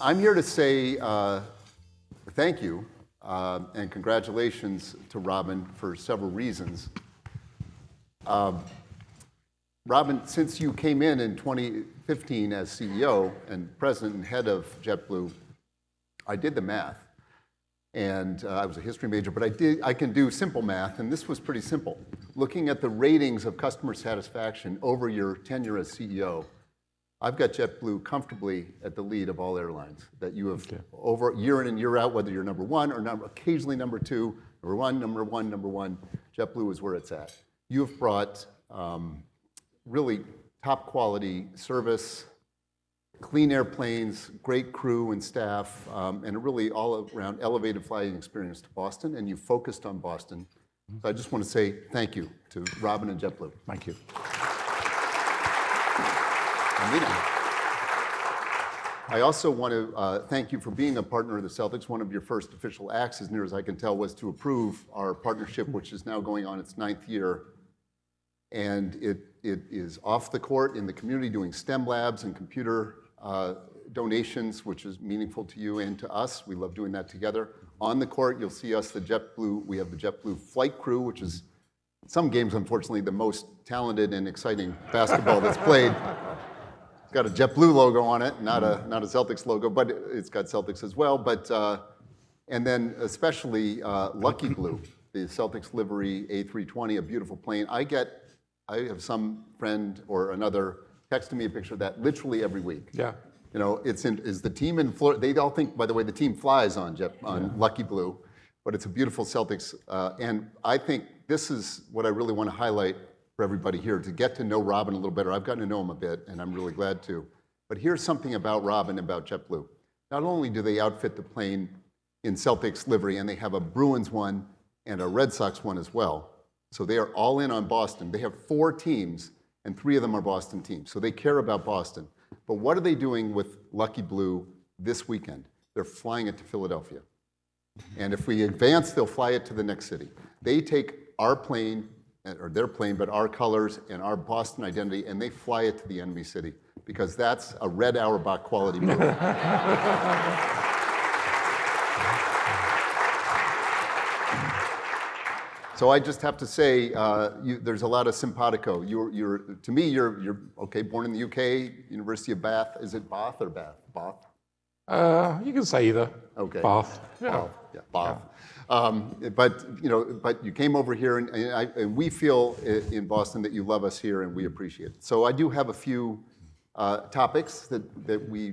I'm here to say thank you and congratulations to Robin for several reasons. Robin, since you came in 2015 as CEO and president and head of JetBlue, I did the math. And I was a history major, but I can do simple math, and this was pretty simple. Looking at the ratings of customer satisfaction over your tenure as CEO, I've got JetBlue comfortably at the lead of all airlines that you have over year in and year out, whether you're number one or occasionally number two, number one, JetBlue is where it's at. You have brought really top quality service, clean airplanes, great crew and staff, and a really all around elevated flying experience to Boston, and you focused on Boston. So I just want to say thank you to Robin and JetBlue. Thank you. I also want to thank you for being a partner of the Celtics. One of your first official acts, as near as I can tell, was to approve our partnership, which is now going on its 9th year. And it is off the court in the community doing STEM labs and computer donations, which is meaningful to you and to us. We love doing that together. On the court, you'll see us, we have the JetBlue flight crew, which is some games, unfortunately, the most talented and exciting basketball that's played. It's got a JetBlue logo on it, not a Celtics logo, but it's got Celtics as well. But and then especially Lucky Blue, the Celtics livery A320, a beautiful plane. I have some friend or another texting me a picture of that literally every week. Yeah. You know, is the team in Florida? They all think, by the way, the team flies on Lucky Blue, but it's a beautiful Celtics. And I think this is what I really want to highlight for everybody here, to get to know Robin a little better. I've gotten to know him a bit, and I'm really glad to. But here's something about Robin, about JetBlue. Not only do they outfit the plane in Celtics livery, and they have a Bruins one and a Red Sox one as well. So they are all in on Boston. They have 4 teams, and 3 of them are Boston teams. So they care about Boston. But what are they doing with Lucky Blue this weekend? They're flying it to Philadelphia. And if we advance, they'll fly it to the next city. They take our plane, or their plane, but our colors and our Boston identity, and they fly it to the enemy city, because that's a Red Auerbach quality move. So I just have to say, there's a lot of simpatico. To me, you're okay. Born in the UK, University of Bath. Is it Bath or Bath? Bath. You can say either. Okay. Bath. Yeah. Bath. Yeah. Bath. Yeah. But you came over here, and we feel in Boston that you love us here, and we appreciate it. So I do have a few topics that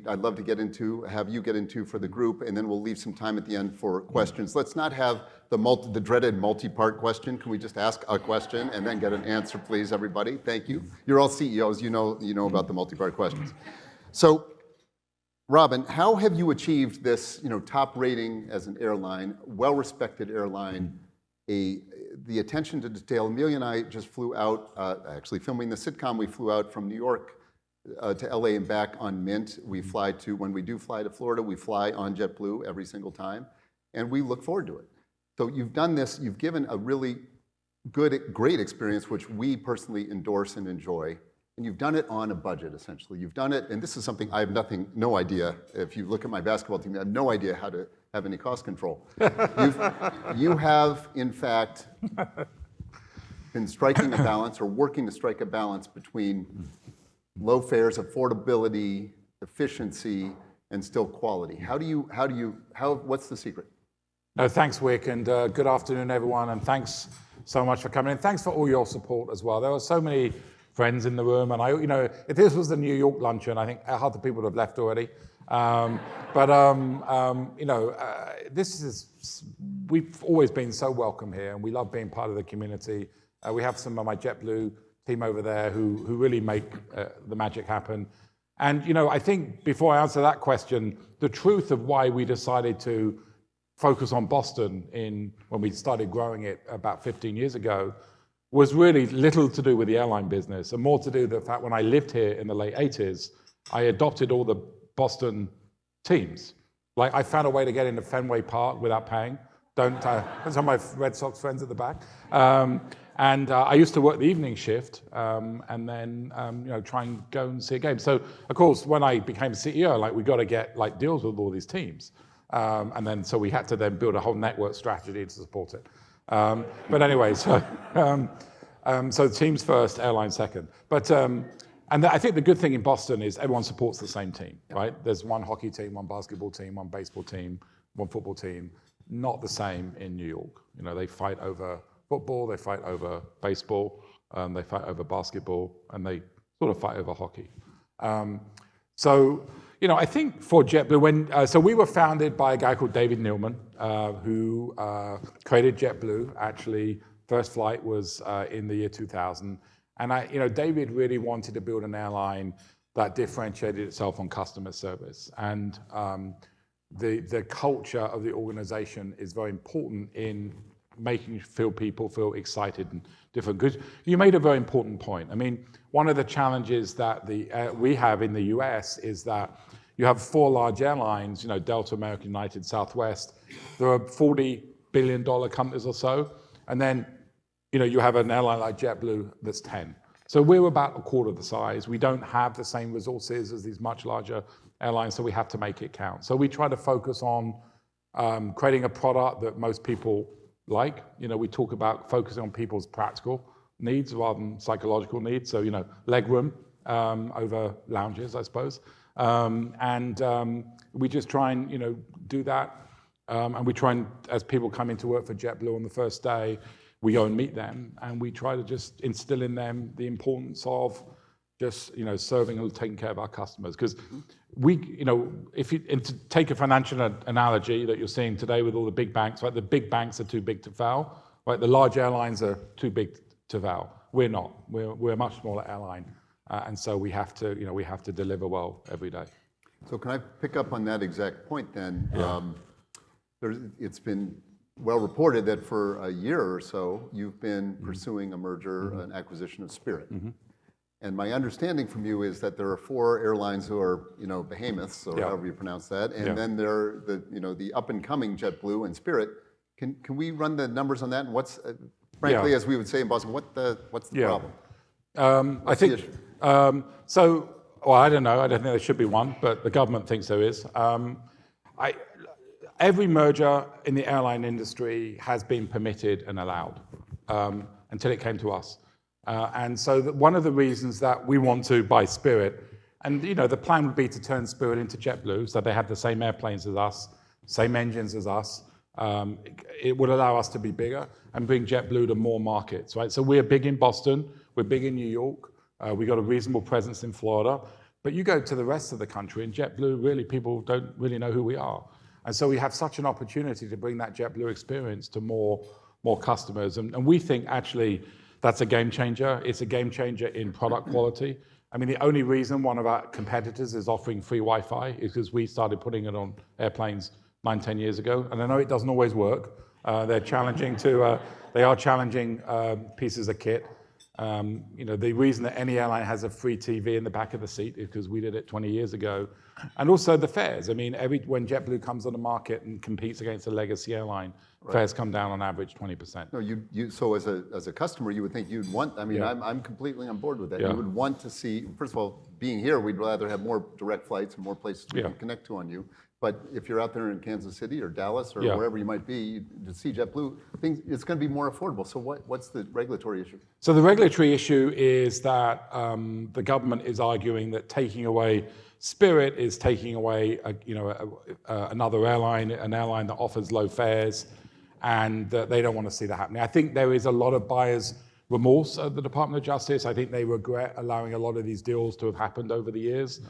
I'd love to have you get into for the group, and then we'll leave some time at the end for questions. Let's not have the dreaded multi-part question. Can we just ask a question and then get an answer, please, everybody? Thank you. You're all CEOs. You know about the multi-part questions. So, Robin, how have you achieved this top rating as an airline, well-respected airline, the attention to detail? Amelia and I just flew out, actually filming the sitcom, we flew out from New York to LA and back on Mint. When we do fly to Florida, we fly on JetBlue every single time, and we look forward to it. So you've done this, you've given a really great experience, which we personally endorse and enjoy, and you've done it on a budget, essentially. You've done it, and this is something I have no idea. If you look at my basketball team, I have no idea how to have any cost control. You have, in fact, been striking a balance, or working to strike a balance between low fares, affordability, efficiency, and still quality. What's the secret? No, thanks, Wyc, and good afternoon, everyone, and thanks so much for coming in. Thanks for all your support as well. There were so many friends in the room, and if this was the New York luncheon, I think half the people would have left already. We've always been so welcome here, and we love being part of the community. We have some of my JetBlue team over there who really make the magic happen. And I think before I answer that question, the truth of why we decided to focus on Boston when we started growing it about 15 years ago was really little to do with the airline business, and more to do with the fact when I lived here in the late 80s, I adopted all the Boston teams. Like, I found a way to get into Fenway Park without paying. Don't tell my Red Sox friends at the back. And I used to work the evening shift and then try and go and see a game. So of course, when I became CEO, like we got to get like deals with all these teams, and then so we had to then build a whole network strategy to support it. But anyway, so teams first, airline second. But and I think the good thing in Boston is everyone supports the same team, right? There's one hockey team, one basketball team, one baseball team, one football team. Not the same in New York. They fight over football, they fight over baseball, they fight over basketball, and they sort of fight over hockey. So I think for JetBlue, so we were founded by a guy called David Neilman, who created JetBlue. Actually, first flight was in the year 2000. And David really wanted to build an airline that differentiated itself on customer service. And the culture of the organization is very important in making people feel excited and different. Because you made a very important point. I mean, one of the challenges that we have in the US is that you have 4 large airlines, Delta, American, United, Southwest. There are $40 billion companies or so. And then you have an airline like JetBlue that's 10. So we're about a quarter the size. We don't have the same resources as these much larger airlines, so we have to make it count. So we try to focus on creating a product that most people like. We talk about focusing on people's practical needs rather than psychological needs. So, leg room over lounges, I suppose. We just try and, do that. And we try and, as people come into work for JetBlue on the first day, we go and meet them, and we try to just instill in them the importance of just serving and taking care of our customers. Because to take a financial analogy that you're seeing today with all the big banks, right? The big banks are too big to fail, right? The large airlines are too big to fail. We're not. We're a much smaller airline, and so we have to deliver well every day. So can I pick up on that exact point then? Yeah. It's been well reported that for a year or so, you've been pursuing a merger, an acquisition of Spirit. And my understanding from you is that there are 4 airlines who are, behemoths, or however you pronounce that, and then there are the up and coming JetBlue and Spirit. Can we run the numbers on that? And what's, frankly, as we would say in Boston, what's the problem? I think well, I don't know. I don't think there should be one, but the government thinks there is. Every merger in the airline industry has been permitted and allowed until it came to us. And so one of the reasons that we want to buy Spirit, and the plan would be to turn Spirit into JetBlue, so they have the same airplanes as us, same engines as us. It would allow us to be bigger and bring JetBlue to more markets, right? So we're big in Boston, we're big in New York, we got a reasonable presence in Florida, but you go to the rest of the country and JetBlue, really people don't really know who we are. And so we have such an opportunity to bring that JetBlue experience to more customers. And we think actually that's a game changer. It's a game changer in product quality. I mean, the only reason one of our competitors is offering free Wi-Fi is because we started putting it on airplanes 9-10 years ago. And I know it doesn't always work. They are challenging pieces of kit. The reason that any airline has a free TV in the back of the seat is because we did it 20 years ago. And also the fares. I mean, when JetBlue comes on the market and competes against a legacy airline, fares come down on average 20%. No, so as a customer, you would think you'd want. I mean, I'm completely on board with that. You would want to see. First of all, being here, we'd rather have more direct flights and more places we can connect to on you. But if you're out there in Kansas City or Dallas or wherever you might be, to see JetBlue, it's going to be more affordable. So what's the regulatory issue? So the regulatory issue is that the government is arguing that taking away Spirit is taking away another airline, an airline that offers low fares, and they don't want to see that happening. I think there is a lot of buyer's remorse at the Department of Justice. I think they regret allowing a lot of these deals to have happened over the years.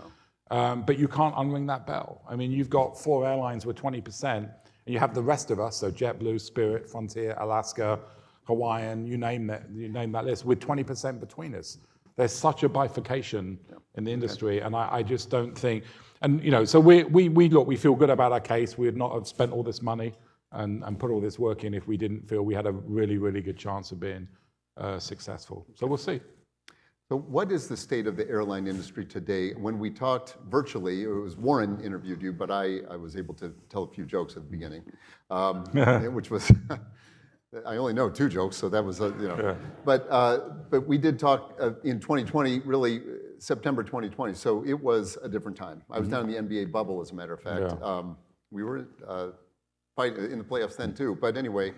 No. But you can't unring that bell. I mean, you've got 4 airlines with 20%, and you have the rest of us, so JetBlue, Spirit, Frontier, Alaska, Hawaiian, you name that list, with 20% between us. There's such a bifurcation in the industry, and I just don't think. And so we feel good about our case. We would not have spent all this money and put all this work in if we didn't feel we had a really, really good chance of being successful. So we'll see. So what is the state of the airline industry today? When we talked virtually, it was Warren interviewed you, but I was able to tell a few jokes at the beginning, which was I only know 2 jokes, so that was, Yeah. But we did talk in 2020, really September 2020. So it was a different time. I was down in the NBA bubble, as a matter of fact. Yeah. We were fighting in the playoffs then too. But anyway,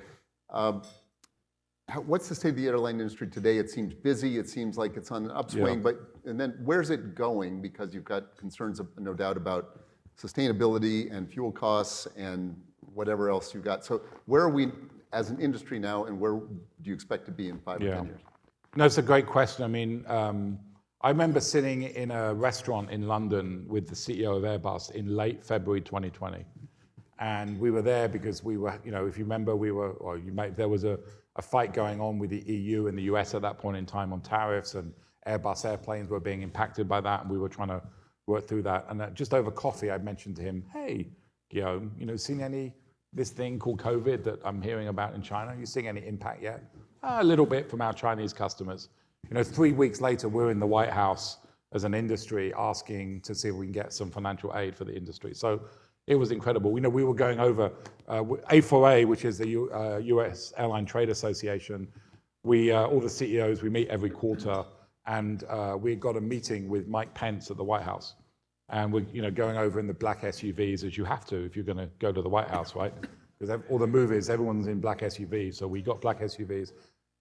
what's the state of the airline industry today? It seems busy. It seems like it's on an upswing. Yeah. And then where's it going? Because you've got concerns, no doubt, about sustainability and fuel costs and whatever else you've got. So where are we as an industry now, and where do you expect to be in 5 or 10 years? No, it's a great question. I mean, I remember sitting in a restaurant in London with the CEO of Airbus in late February 2020. And we were there because we were, if you remember, there was a fight going on with the EU and the US at that point in time on tariffs, and Airbus airplanes were being impacted by that, and we were trying to work through that. And just over coffee, I mentioned to him, hey, Guillaume, seen this thing called COVID that I'm hearing about in China? You seeing any impact yet? A little bit from our Chinese customers. 3 weeks later, we're in the White House as an industry asking to see if we can get some financial aid for the industry. So it was incredible. We were going over A4A, which is the US Airline Trade Association. All the CEOs, we meet every quarter, and we got a meeting with Mike Pence at the White House. And we're going over in the black SUVs, as you have to if you're going to go to the White House, right? Because all the movies, everyone's in black SUVs, so we got black SUVs.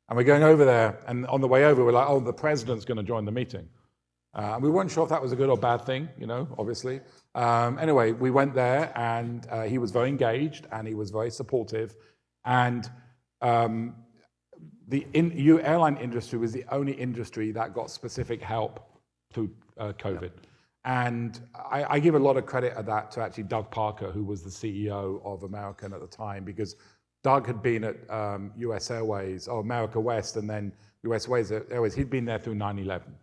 And we're going over there, and on the way over, we're like, oh, the president's going to join the meeting. And we weren't sure if that was a good or bad thing, obviously. Anyway, we went there, and he was very engaged, and he was very supportive. And the airline industry was the only industry that got specific help through COVID. Yep. And I give a lot of credit at that to actually Doug Parker, who was the CEO of American at the time, because Doug had been at US Airways, or America West, and then US Airways. He'd been there through 9/11.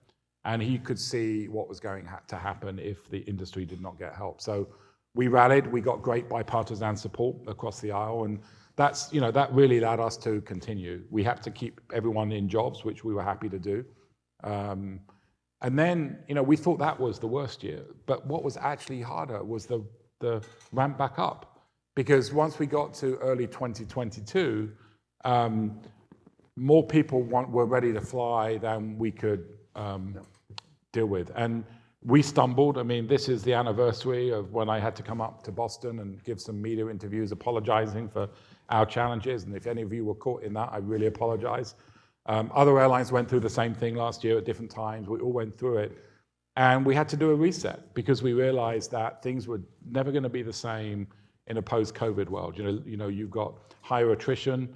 And he could see what was going to happen if the industry did not get help. So we rallied, we got great bipartisan support across the aisle, and that really allowed us to continue. We had to keep everyone in jobs, which we were happy to do. And then, we thought that was the worst year. But what was actually harder was the ramp back up. Because once we got to early 2022, more people were ready to fly than we could deal with. And we stumbled. I mean, this is the anniversary of when I had to come up to Boston and give some media interviews apologizing for our challenges. And if any of you were caught in that, I really apologize. Other airlines went through the same thing last year at different times. We all went through it. And we had to do a reset because we realized that things were never going to be the same in a post-COVID world. You've got higher attrition.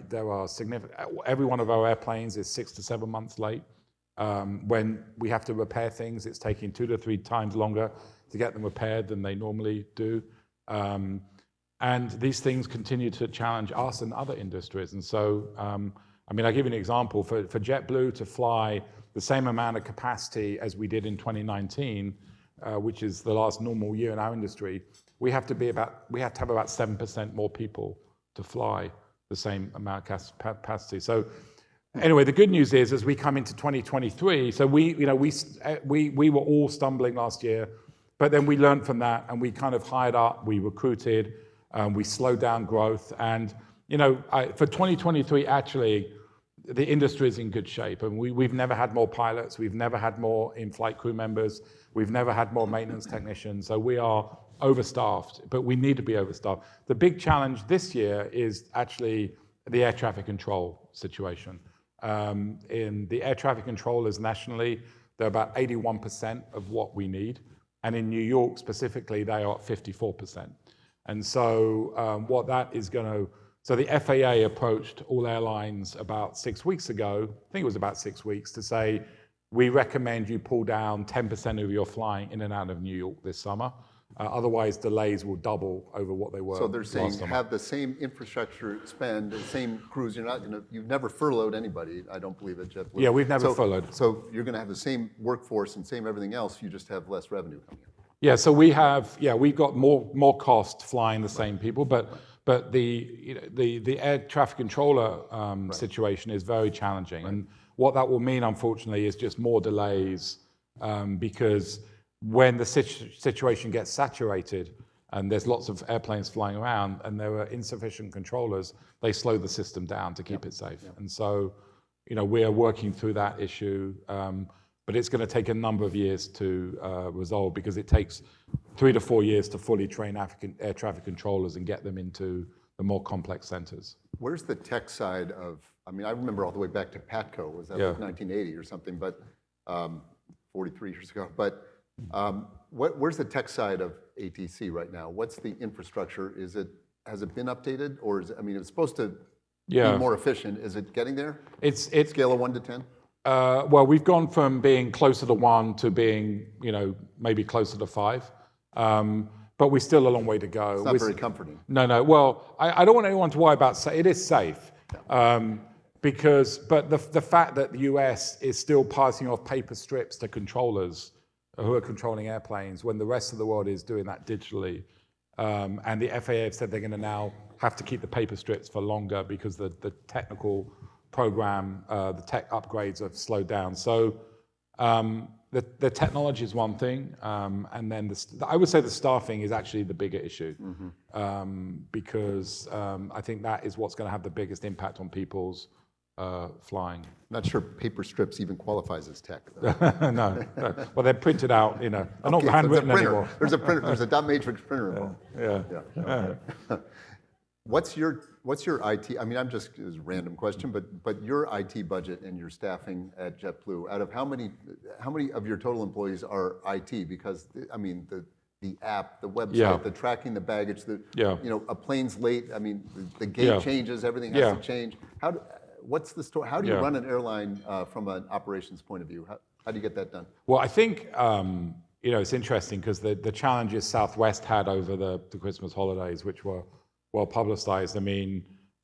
There are significant. Every one of our airplanes is 6 to 7 months late. When we have to repair things, it's taking 2 to 3 times longer to get them repaired than they normally do. And these things continue to challenge us and other industries. And so, I'll give you an example. For JetBlue to fly the same amount of capacity as we did in 2019, which is the last normal year in our industry, we have to have about 7% more people to fly the same amount of capacity. So anyway, the good news is, as we come into 2023, so we were all stumbling last year, but then we learned from that, and we kind of hired up, we recruited, we slowed down growth, and for 2023, actually, the industry is in good shape, and we've never had more pilots, we've never had more in-flight crew members, we've never had more maintenance technicians, so we are overstaffed, but we need to be overstaffed. The big challenge this year is actually the air traffic control situation. In the air traffic controllers nationally, they're about 81% of what we need, and in New York specifically, they are at 54%. And so what that is going to, so the FAA approached all airlines about 6 weeks ago, I think it was about 6 weeks, to say, we recommend you pull down 10% of your flying in and out of New York this summer. Otherwise, delays will double over what they were. So they're saying have the same infrastructure spend, the same crews. You've never furloughed anybody, I don't believe, at JetBlue. Yeah, we've never furloughed. So you're going to have the same workforce and same everything else. You just have less revenue coming in. Yeah, so we've got more cost flying the same people, but the air traffic controller situation is very challenging, and what that will mean, unfortunately, is just more delays because when the situation gets saturated, and there's lots of airplanes flying around, and there are insufficient controllers, they slow the system down to keep it safe. And so, we are working through that issue, but it's going to take a number of years to resolve, because it takes 3 to 4 years to fully train air traffic controllers and get them into the more complex centers. Where's the tech side of, I remember all the way back to PATCO, was that like 1980 or something, but 43 years ago. But where's the tech side of ATC right now? What's the infrastructure? Has it been updated, or it's supposed to be more efficient. Is it getting there? It's scale of 1 to 10. Well, we've gone from being closer to 1 to being, maybe closer to 5. But we're still a long way to go. It's not very comforting. No. Well, I don't want anyone to worry about. It is safe, but the fact that the US is still passing off paper strips to controllers who are controlling airplanes, when the rest of the world is doing that digitally, and the FAA have said they're going to now have to keep the paper strips for longer because the technical program, the tech upgrades have slowed down. So. The technology is one thing, and then I would say the staffing is actually the bigger issue, because I think that is what's going to have the biggest impact on people's flying. Not sure paper strips even qualifies as tech. No. Well, they're printed out, they're not handwritten anymore. There's a printer. There's a dot matrix printer involved. Yeah. What's your IT? I'm just, it was a random question, but your IT budget and your staffing at JetBlue, out of how many of your total employees are IT? Because the app, the website, the tracking the baggage, a plane's late. The gate changes, everything has to change. What's the story? How do you run an airline from an operations point of view? How do you get that done? Well, I think it's interesting because the challenges Southwest had over the Christmas holidays, which were well publicized.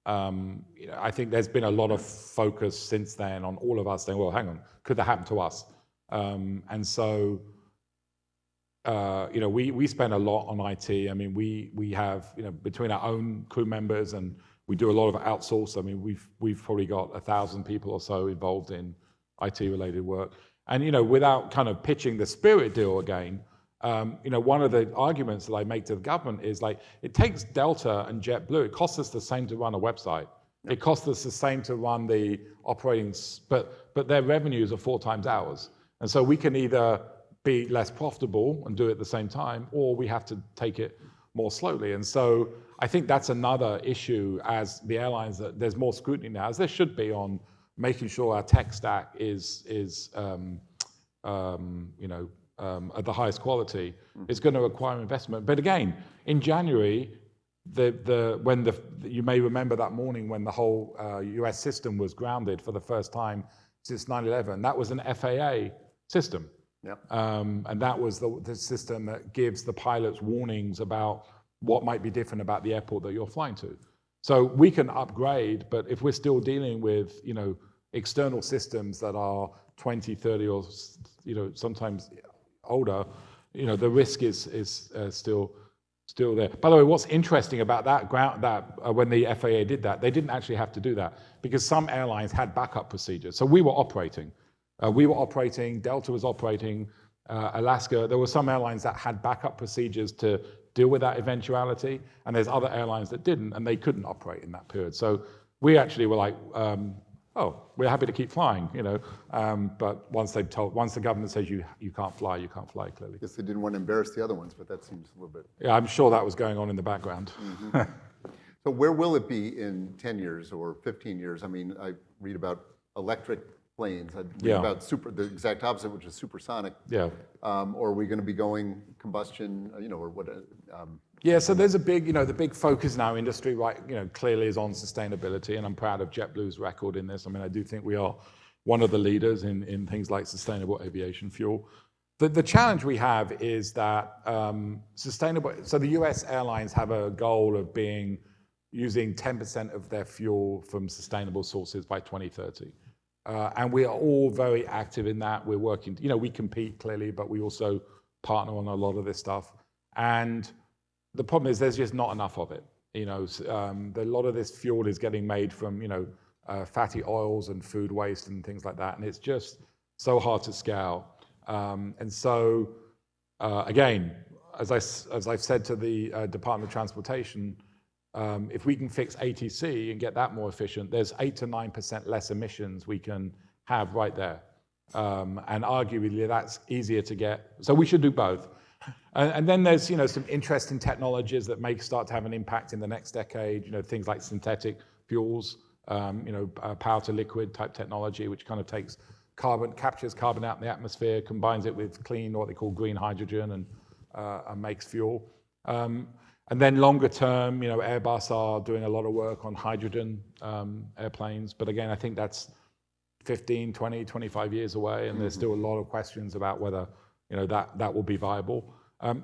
I think there's been a lot of focus since then on all of us saying, well, hang on, could that happen to us? And so, we spend a lot on IT. We have, between our own crew members, and we do a lot of outsource. We've probably got 1,000 people or so involved in IT related work. And, without kind of pitching the Spirit deal again, one of the arguments that I make to the government is it takes Delta and JetBlue, it costs us the same to run a website. It costs us the same to run the operating, but their revenues are 4 times ours. And so we can either be less profitable and do it at the same time, or we have to take it more slowly. And so I think that's another issue as the airlines, that there's more scrutiny now, as there should be, on making sure our tech stack is at the highest quality. Is going to require investment. But again, in January, you may remember that morning when the whole US system was grounded for the first time since 9/11. That was an FAA system. And that was the system that gives the pilots warnings about what might be different about the airport that you're flying to. So we can upgrade, but if we're still dealing with external systems that are 20, 30, or sometimes older, the risk is still there. By the way, what's interesting about that when the FAA did that, they didn't actually have to do that because some airlines had backup procedures. So we were operating. Delta was operating, Alaska. There were some airlines that had backup procedures to deal with that eventuality, and there's other airlines that didn't, and they couldn't operate in that period. So we actually were like, we're happy to keep flying, but once the government says you can't fly, you can't fly, clearly. I guess they didn't want to embarrass the other ones, but that seems a little bit. Yeah, I'm sure that was going on in the background. So where will it be in 10 years or 15 years? I read about electric planes. I read about the exact opposite, which is supersonic. Yeah. Or are we going to be going combustion, or what? Yeah, so there's a big, the big focus in our industry, right, clearly is on sustainability, and I'm proud of JetBlue's record in this. I do think we are one of the leaders in things like sustainable aviation fuel. The challenge we have is that so the US airlines have a goal of using 10% of their fuel from sustainable sources by 2030. And we are all very active in that. We're working, we compete clearly, but we also partner on a lot of this stuff. And the problem is there's just not enough of it. A lot of this fuel is getting made from, fatty oils and food waste and things like that. And it's just so hard to scale. And so, again, as I've said to the Department of Transportation, if we can fix ATC and get that more efficient, there's 8 to 9% less emissions we can have right there. And arguably that's easier to get. So we should do both. And then there's some interesting technologies that may start to have an impact in the next decade. Things like synthetic fuels, power to liquid type technology, which kind of captures carbon out in the atmosphere, combines it with clean, what they call green hydrogen, and makes fuel. And then longer term, Airbus are doing a lot of work on hydrogen airplanes. But again, I think that's 15, 20, 25 years away, and there's still a lot of questions about whether that will be viable.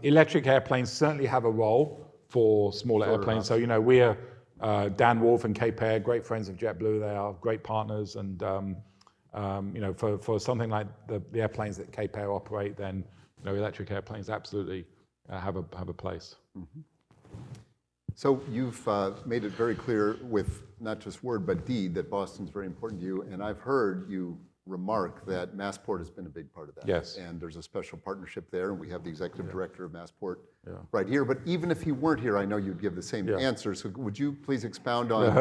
Electric airplanes certainly have a role for smaller airplanes. So we're Dan Wolf and Cape Air, great friends of JetBlue. They are great partners, and for something like the airplanes that Cape Air operate, then electric airplanes absolutely have a place. Mm-hmm. So you've made it very clear with not just word but deed that Boston's very important to you, and I've heard you remark that Massport has been a big part of that. Yes. And there's a special partnership there, and we have the executive director of Massport right here. But even if he weren't here, I know you'd give the same answer. So would you please expound on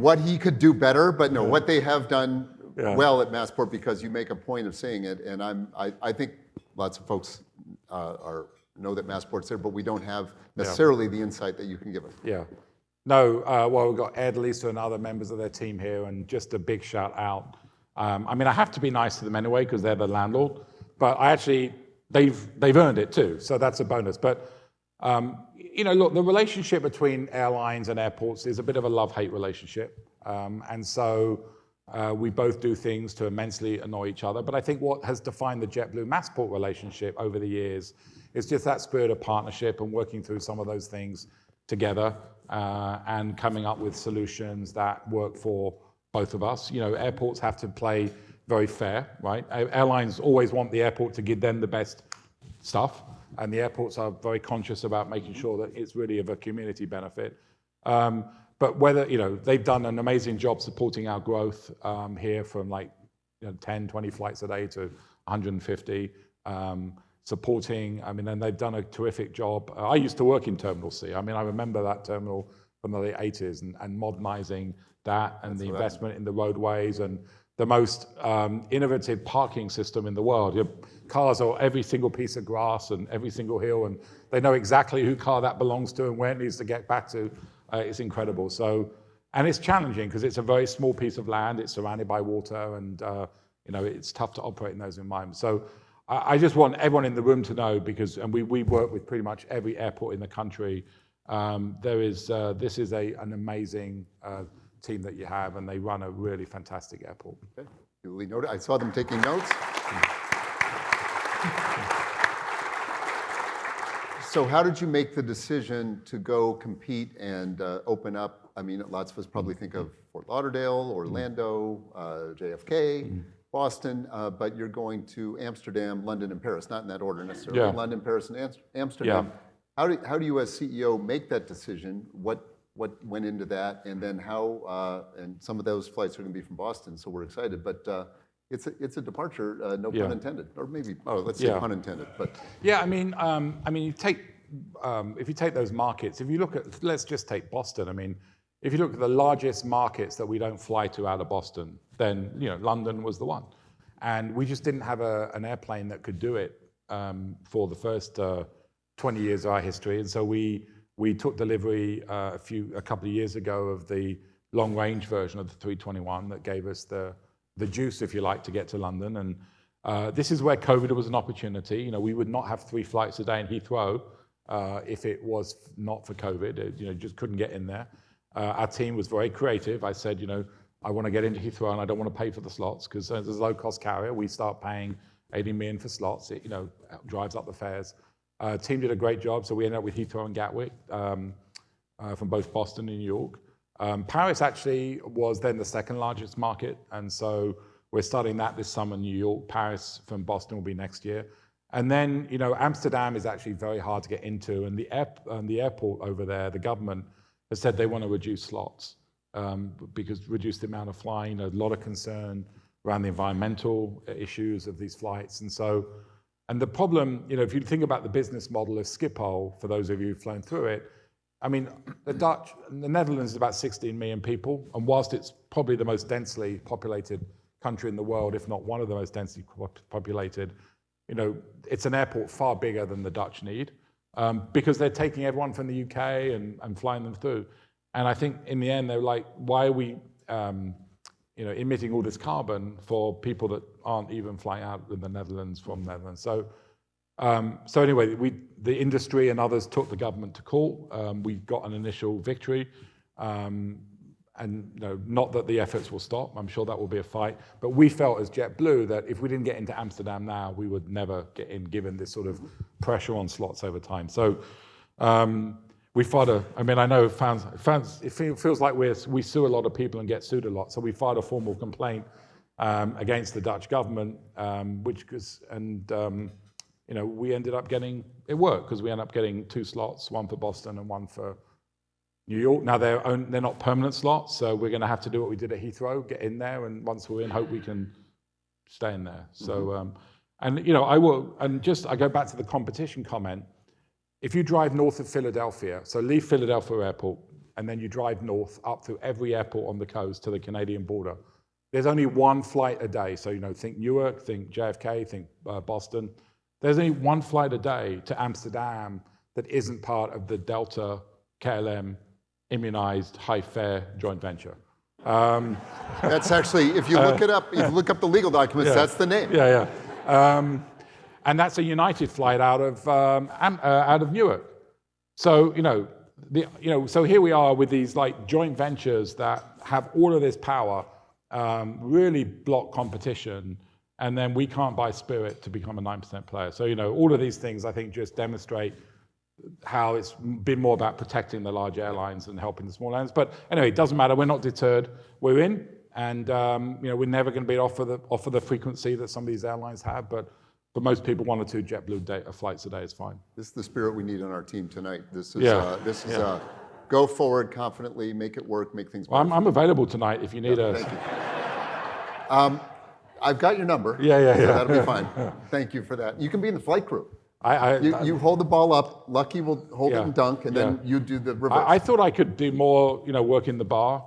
what he could do better, but what they have done well at Massport, because you make a point of saying it, and I think lots of folks know that Massport's there, but we don't have necessarily the insight that you can give us. Yeah. No, well, we've got Ed, Lisa, and other members of their team here, and just a big shout out. I mean, I have to be nice to them anyway because they're the landlord, but they've earned it too, so that's a bonus. But look, the relationship between airlines and airports is a bit of a love-hate relationship, and so we both do things to immensely annoy each other. But I think what has defined the JetBlue Massport relationship over the years is just that spirit of partnership and working through some of those things together and coming up with solutions that work for both of us. Airports have to play very fair, right? Airlines always want the airport to give them the best stuff, and the airports are very conscious about making sure that it's really of a community benefit. But whether, they've done an amazing job supporting our growth here from 10, 20 flights a day to 150, and they've done a terrific job. I used to work in Terminal C. I remember that terminal from the late 80s and modernizing that and the investment in the roadways and the most innovative parking system in the world. Your cars are every single piece of grass and every single hill, and they know exactly who car that belongs to and where it needs to get back to. It's incredible. So, and it's challenging because it's a very small piece of land. It's surrounded by water, and it's tough to operate in those environments. So, I just want everyone in the room to know, and we work with pretty much every airport in the country. This is an amazing team that you have, and they run a really fantastic airport. Okay. Duly noted. I saw them taking notes. So how did you make the decision to go compete and open up? Lots of us probably think of Fort Lauderdale, Orlando, JFK, Boston, but you're going to Amsterdam, London, and Paris. Not in that order necessarily. Yeah. London, Paris, and Amsterdam. Yeah. How do you, as CEO, make that decision? What went into that, and then how? And some of those flights are going to be from Boston, so we're excited. But it's a departure, no pun intended, or maybe let's say pun intended. But you take if you take those markets. If you look at, let's just take Boston. If you look at the largest markets that we don't fly to out of Boston, then London was the one, and we just didn't have an airplane that could do it for the first 20 years of our history, and so we took delivery a couple of years ago of the long-range version of the 321 that gave us the juice, if you like, to get to London. And this is where COVID was an opportunity. We would not have 3 flights a day in Heathrow if it was not for COVID. It, just couldn't get in there. Our team was very creative. I said, I want to get into Heathrow and I don't want to pay for the slots because as a low-cost carrier, we start paying $80 million for slots. It, drives up the fares. Team did a great job, so we ended up with Heathrow and Gatwick from both Boston and New York. Paris actually was then the second largest market, and so we're starting that this summer in New York. Paris from Boston will be next year. And then, Amsterdam is actually very hard to get into, and the airport over there, the government has said they want to reduce slots because reduce the amount of flying, a lot of concern around the environmental issues of these flights. And so And the problem, if you think about the business model of Schiphol, for those of you who've flown through it, I mean, the Netherlands is about 16 million people, and whilst it's probably the most densely populated country in the world, if not one of the most densely populated, it's an airport far bigger than the Dutch need, because they're taking everyone from the UK and flying them through. And I think in the end, they're like, why are we emitting all this carbon for people that aren't even flying out in the Netherlands from the Netherlands? So anyway, the industry and others took the government to court. We got an initial victory. And not that the efforts will stop. I'm sure that will be a fight. But we felt as JetBlue that if we didn't get into Amsterdam now, we would never get in, given this sort of pressure on slots over time. So we filed I know it feels like we sue a lot of people and get sued a lot. So we filed a formal complaint against the Dutch government, we ended up getting it worked, because we ended up getting 2 slots, one for Boston and one for New York. Now they're not permanent slots, so we're going to have to do what we did at Heathrow, get in there, and once we're in, hope we can stay in there. So, I go back to the competition comment. If you drive north of Philadelphia, so leave Philadelphia Airport, and then you drive north up through every airport on the coast to the Canadian border, there's only one flight a day. So, think Newark, think JFK, think Boston. There's only one flight a day to Amsterdam that isn't part of the Delta, KLM, immunized, high-fare joint venture. That's actually, if you look it up, if you look up the legal documents, that's the name. Yeah. And that's a United flight out of Newark. So so here we are with these like joint ventures that have all of this power, really block competition, and then we can't buy Spirit to become a 9% player. So all of these things I think just demonstrate how it's been more about protecting the large airlines and helping the small airlines. But anyway, it doesn't matter. We're not deterred. We're in, and we're never going to be off of the frequency that some of these airlines have. But for most people, 1 or 2 JetBlue flights a day is fine. This is the spirit we need on our team tonight. This is go forward confidently, make it work, make things better. Well, I'm available tonight if you need a. Thank you. I've got your number. Yeah. So that'll be fine. Thank you for that. You can be in the flight crew. You hold the ball up. Lucky will hold it and dunk, and then you do the reverse. I thought I could do more, work in the bar.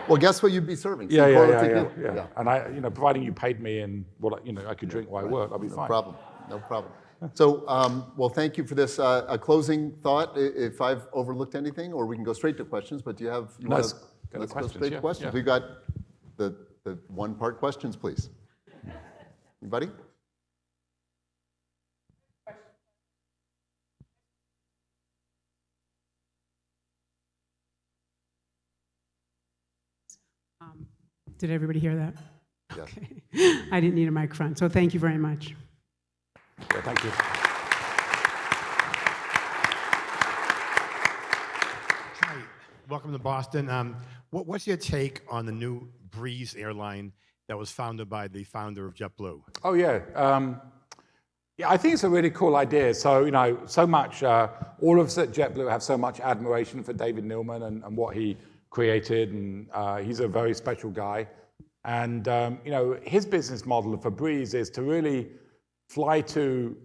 Well, guess what you'd be serving? Yeah. And providing you paid me and I could drink while I work, I'll be fine. No problem. So, well, thank you for this. A closing thought, if I've overlooked anything, or we can go straight to questions. But do you have? Let's go straight to questions. Yeah. We've got the one-part questions, please. Anybody? Did everybody hear that? Yes. Okay. I didn't need a microphone, so thank you very much. Yeah, thank you. Hi, welcome to Boston. What's your take on the new Breeze airline that was founded by the founder of JetBlue? Oh, yeah. I think it's a really cool idea. So, so much, all of us at JetBlue have so much admiration for David Neilman and what he created, and he's a very special guy. And his business model for Breeze is to really fly to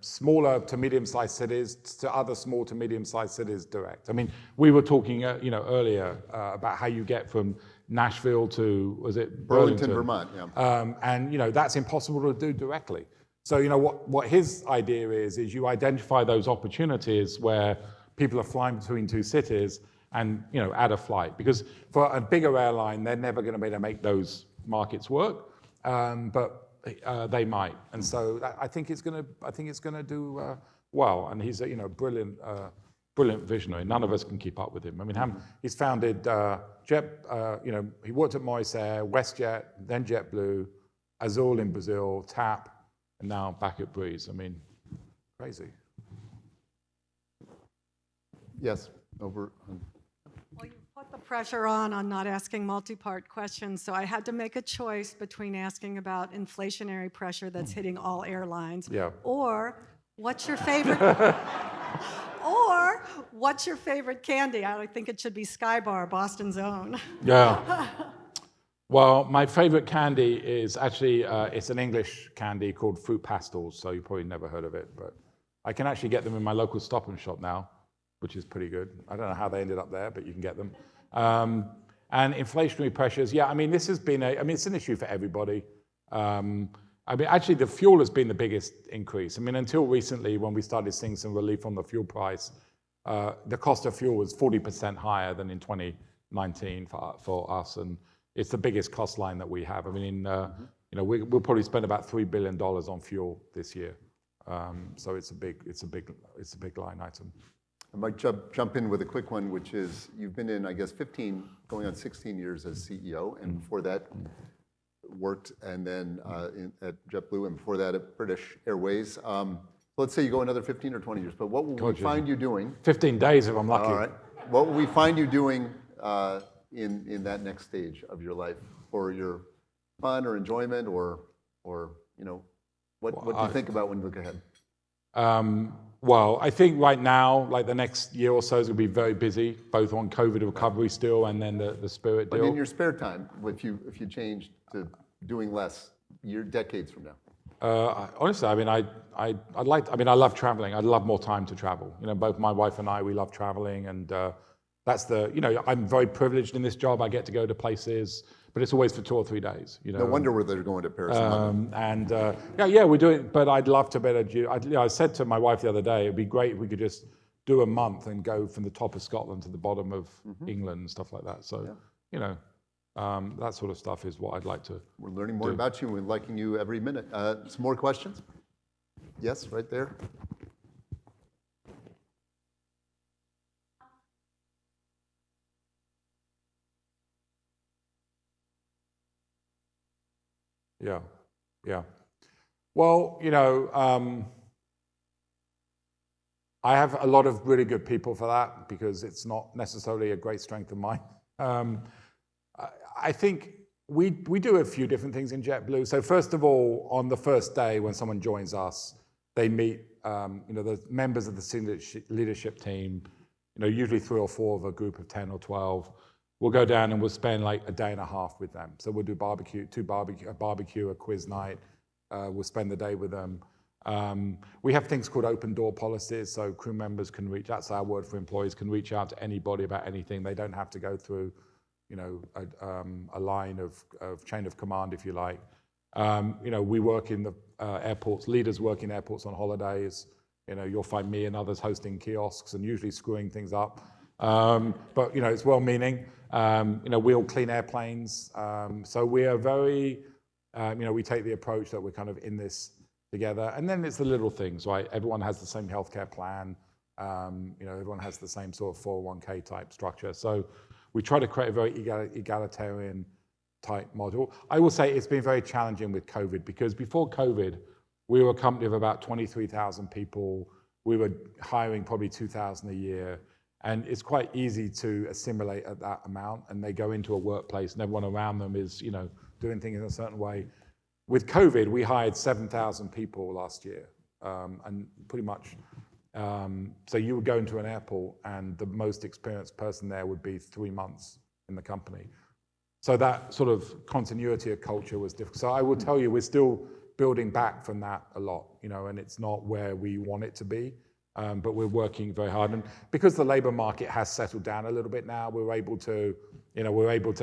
smaller to medium-sized cities, to other small to medium-sized cities direct. I mean, we were talking earlier about how you get from Nashville to, was it Burlington, Vermont? Yeah. And that's impossible to do directly. So what his idea is you identify those opportunities where people are flying between 2 cities and add a flight, because for a bigger airline they're never going to be able to make those markets work, but they might, and so I think it's going to do well. And he's a brilliant visionary. None of us can keep up with him. I mean, he's founded he worked at Maurice Air, WestJet, then JetBlue, Azul in Brazil, TAP, and now back at Breeze. I mean, crazy. Yes, over. Well, you put the pressure on not asking multi-part questions, so I had to make a choice between asking about inflationary pressure that's hitting all airlines, or what's your favorite, or what's your favorite candy? I think it should be Sky Bar, Boston's own. Yeah. Well, my favorite candy is actually, it's an English candy called fruit pastels, so you probably never heard of it, but I can actually get them in my local Stop and Shop now, which is pretty good. I don't know how they ended up there, but you can get them. And inflationary pressures, yeah, I mean, this has been it's an issue for everybody. I mean, actually, the fuel has been the biggest increase. I mean, until recently, when we started seeing some relief on the fuel price, the cost of fuel was 40% higher than in 2019 for us, and it's the biggest cost line that we have. I mean, we'll probably spend about $3 billion on fuel this year, so it's a big line item. I might jump in with a quick one, which is you've been in, I guess, 15, going on 16 years as CEO, and before that worked, and then at JetBlue, and before that at British Airways. Let's say you go another 15 or 20 years, but what will we find you doing? 15 days if I'm lucky. All right. What will we find you doing in that next stage of your life for your fun or enjoyment, or what do you think about when you look ahead? Well, I think right now, like the next year or so is going to be very busy, both on COVID recovery still, and then the Spirit deal. But in your spare time, if you change to doing less, decades from now. Honestly, I mean, I love traveling. I'd love more time to travel. Both my wife and I, we love traveling, and that's I'm very privileged in this job. I get to go to places, but it's always for 2 or 3 days. No wonder where they're going to Paris. And yeah, we're doing. But I'd love to better do. I said to my wife the other day, it'd be great if we could just do a month and go from the top of Scotland to the bottom of England and stuff like that. So that sort of stuff is what I'd like to. We're learning more about you, and we're liking you every minute. Some more questions? Yes, right there. Yeah. Well, I have a lot of really good people for that because it's not necessarily a great strength of mine. I think we do a few different things in JetBlue. So first of all, on the first day when someone joins us, they meet the members of the senior leadership team, usually 3 or 4 of a group of 10 or 12. We'll go down and we'll spend like a day and a half with them. So we'll do a barbecue, a quiz night. We'll spend the day with them. We have things called open door policies, so crew members can reach, that's our word for employees, can reach out to anybody about anything. They don't have to go through, a line of chain of command, if you like. We work in the airports, leaders work in airports on holidays. You'll find me and others hosting kiosks and usually screwing things up. But it's well-meaning. We all clean airplanes. So we are very, we take the approach that we're kind of in this together. And then it's the little things, right? Everyone has the same healthcare plan. Everyone has the same sort of 401k type structure. So we try to create a very egalitarian type model. I will say it's been very challenging with COVID because before COVID, we were a company of about 23,000 people. We were hiring probably 2,000 a year. And it's quite easy to assimilate at that amount, and they go into a workplace and everyone around them is, doing things in a certain way. With COVID, we hired 7,000 people last year, and pretty much, so you would go into an airport and the most experienced person there would be 3 months in the company. So that sort of continuity of culture was difficult. So I will tell you, we're still building back from that a lot, and it's not where we want it to be. But we're working very hard, and because the labor market has settled down a little bit now, we're able to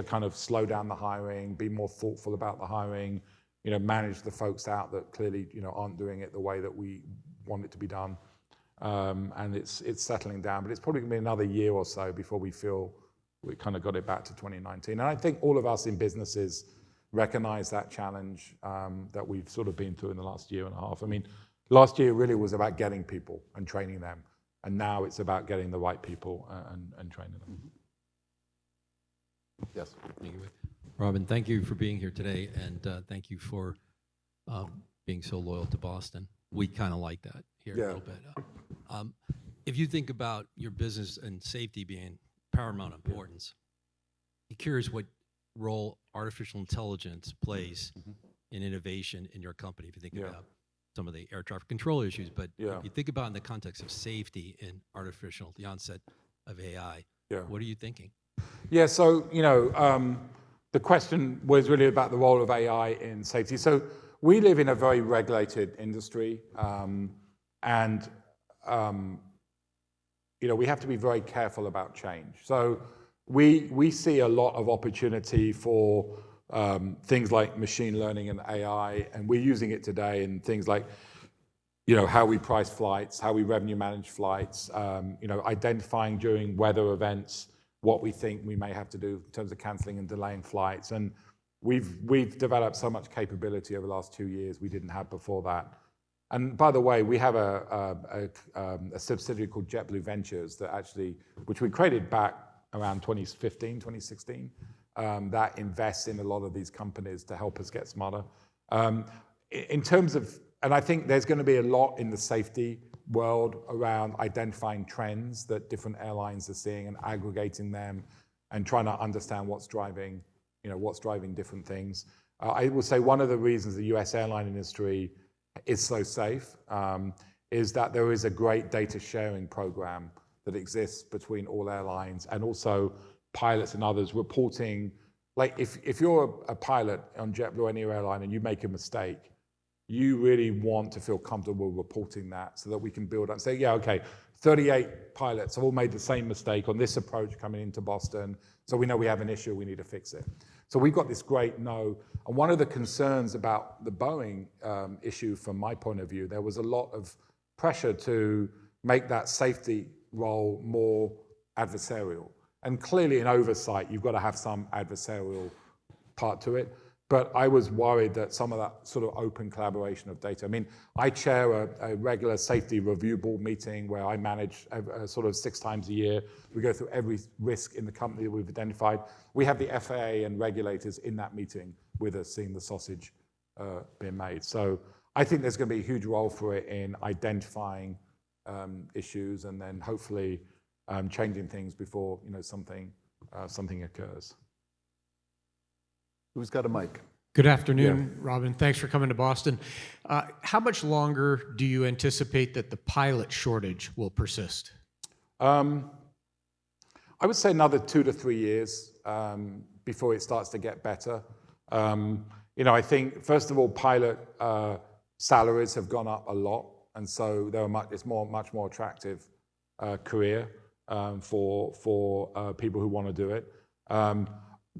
kind of slow down the hiring, be more thoughtful about the hiring, manage the folks out that clearly aren't doing it the way that we want it to be done, and it's settling down. But it's probably going to be another year or so before we feel we kind of got it back to 2019. And I think all of us in businesses recognize that challenge that we've sort of been through in the last year and a half. I mean. Last year really was about getting people and training them, and now it's about getting the right people and training them. Yes. Thank you. Robin, thank you for being here today, and thank you for being so loyal to Boston. We kind of like that here a little bit. If you think about your business and safety being paramount importance, I'm curious what role artificial intelligence plays in innovation in your company. If you think about some of the air traffic control issues, but if you think about in the context of safety and the onset of AI, what are you thinking? Yeah, so, the question was really about the role of AI in safety. So we live in a very regulated industry, and we have to be very careful about change. So we see a lot of opportunity for things like machine learning and AI, and we're using it today in things like how we price flights, how we revenue manage flights, identifying during weather events what we think we may have to do in terms of canceling and delaying flights. And we've developed so much capability over the last 2 years we didn't have before that. And by the way, we have a subsidiary called JetBlue Ventures which we created back around 2015, 2016, that invests in a lot of these companies to help us get smarter. In terms of, and I think there's going to be a lot in the safety world around identifying trends that different airlines are seeing and aggregating them and trying to understand what's driving different things. I will say one of the reasons the US airline industry is so safe is that there is a great data sharing program that exists between all airlines, and also pilots and others reporting. Like if you're a pilot on JetBlue or any airline and you make a mistake, you really want to feel comfortable reporting that so that we can build up and say, yeah, okay, 38 pilots have all made the same mistake on this approach coming into Boston, so we know we have an issue, we need to fix it. So we've got this great know. And one of the concerns about the Boeing issue, from my point of view, there was a lot of pressure to make that safety role more adversarial. And clearly in oversight, you've got to have some adversarial part to it. But I was worried that some of that sort of open collaboration of data. I mean, I chair a regular safety review board meeting where I manage sort of 6 times a year. We go through every risk in the company that we've identified. We have the FAA and regulators in that meeting with us, seeing the sausage being made. So I think there's going to be a huge role for it in identifying issues and then hopefully changing things before something occurs. Who's got a mic? Good afternoon, Robin. Thanks for coming to Boston. How much longer do you anticipate that the pilot shortage will persist? I would say another 2 to 3 years before it starts to get better. I think, first of all, pilot salaries have gone up a lot, and so it's much more attractive career for people who want to do it.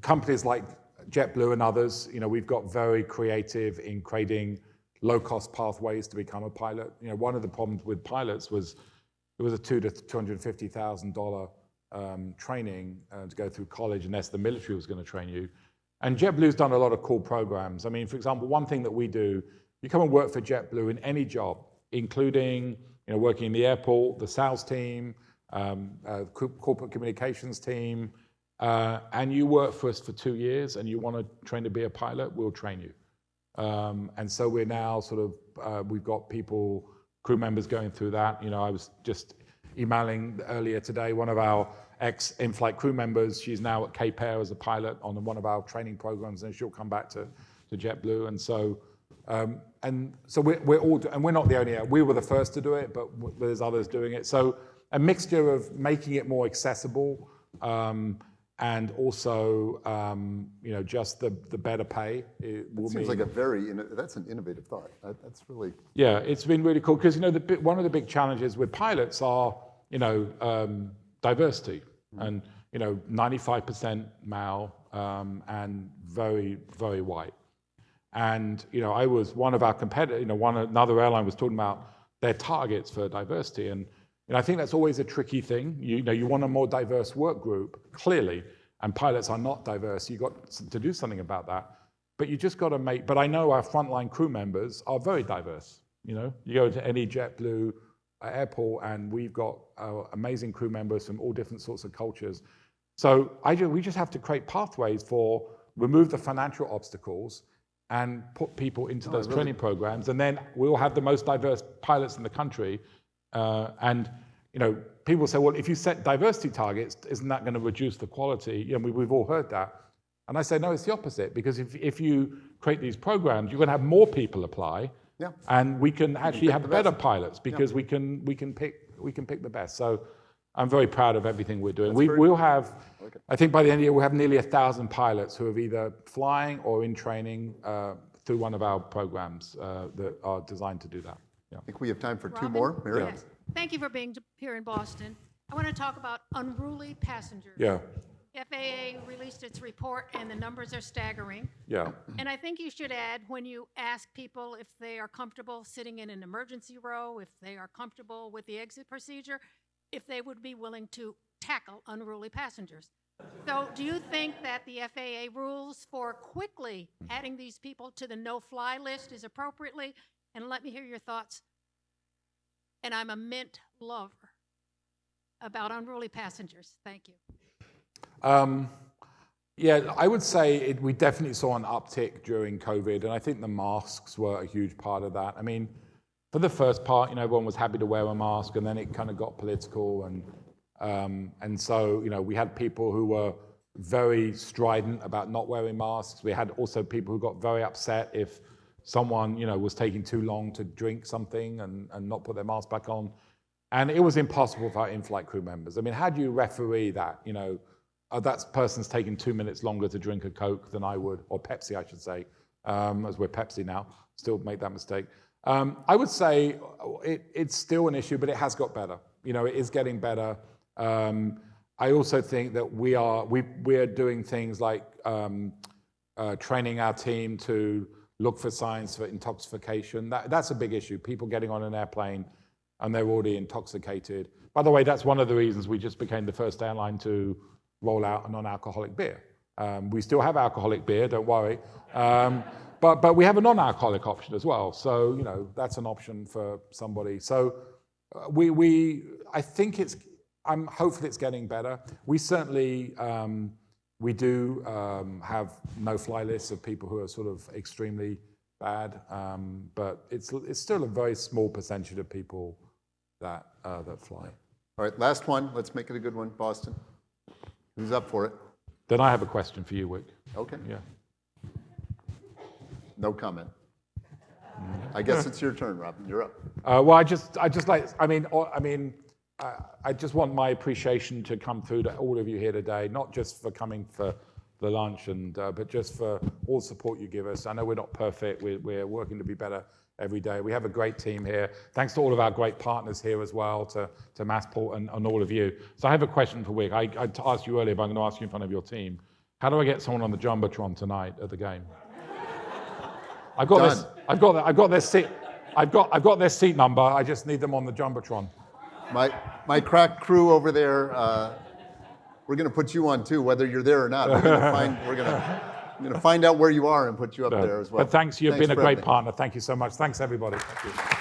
Companies like JetBlue and others, we've got very creative in creating low-cost pathways to become a pilot. One of the problems with pilots was it was a $200,000 to $250,000 training to go through college, unless the military was going to train you. And JetBlue's done a lot of cool programs. I mean, for example, one thing that we do, you come and work for JetBlue in any job, including working in the airport, the sales team, corporate communications team, and you work for us for 2 years and you want to train to be a pilot, we'll train you. And so we're now we've got crew members going through that. I was just emailing earlier today one of our ex-in-flight crew members. She's now at Cape Air as a pilot on one of our training programs, and she'll come back to JetBlue. And so we're all, and we're not the only, we were the first to do it, but there's others doing it. So a mixture of making it more accessible, and also, just the better pay. Seems like that's an innovative thought. That's really... Yeah, it's been really cool because, one of the big challenges with pilots are, diversity. And, 95% male and very, very white. And, I was one of our competitors, another airline was talking about their targets for diversity. And I think that's always a tricky thing. You want a more diverse work group, clearly, and pilots are not diverse. You've got to do something about that. But you just got to but I know our frontline crew members are very diverse. You go to any JetBlue airport and we've got amazing crew members from all different sorts of cultures. So we just have to create pathways remove the financial obstacles and put people into those training programs, and then we'll have the most diverse pilots in the country. People say, well, if you set diversity targets, isn't that going to reduce the quality? We've all heard that. And I say, no, it's the opposite, because if you create these programs, you're going to have more people apply, and we can actually have better pilots because we can pick the best. So I'm very proud of everything we're doing. We'll have, I think by the end of the year, we'll have nearly 1,000 pilots who are either flying or in training through one of our programs that are designed to do that. Yeah. I think we have time for two Robin? more. Mary? Yes. Thank you for being here in Boston. I want to talk about unruly passengers. Yeah. FAA released its report, and the numbers are staggering. Yeah. And I think you should add, when you ask people if they are comfortable sitting in an emergency row, if they are comfortable with the exit procedure, if they would be willing to tackle unruly passengers. So do you think that the FAA rules for quickly adding these people to the no-fly list is appropriately? And let me hear your thoughts. And I'm a mint lover about unruly passengers. Thank you. Yeah, I would say we definitely saw an uptick during COVID, and I think the masks were a huge part of that. I mean, for the first part, everyone was happy to wear a mask, and then it kind of got political, and so we had people who were very strident about not wearing masks. We had also people who got very upset if someone was taking too long to drink something and not put their mask back on, and it was impossible for our in-flight crew members. I mean, how do you referee that? That person's taking 2 minutes longer to drink a Coke than I would, or Pepsi, I should say, as we're Pepsi now. Still make that mistake. I would say it's still an issue, but it has got better. It is getting better. I also think that we are doing things like training our team to look for signs for intoxication. That's a big issue. People getting on an airplane and they're already intoxicated. By the way, that's one of the reasons we just became the first airline to roll out a non-alcoholic beer. We still have alcoholic beer, don't worry. But we have a non-alcoholic option as well. So, that's an option for somebody. So I think hopefully it's getting better. We certainly, we do have no-fly lists of people who are sort of extremely bad. But it's still a very small percentage of people that fly. All right, last one. Let's make it a good one, Boston. Who's up for it? Then I have a question for you, Wyc. Okay. Yeah. No comment. I guess it's your turn, Robin. You're up. Well, I just want my appreciation to come through to all of you here today, not just for coming for the lunch, but just for all the support you give us. I know we're not perfect. We're working to be better every day. We have a great team here. Thanks to all of our great partners here as well, to Massport and all of you. So I have a question for Wyc. I asked you earlier, but I'm going to ask you in front of your team. How do I get someone on the Jumbotron tonight at the game? I've got their seat number. I just need them on the Jumbotron. My crack crew over there, we're going to put you on too, whether you're there or not. We're going to find out where you are and put you up there as well. But thanks, you've been a for great everything. partner. Thank you so much. Thanks, everybody. Thank you.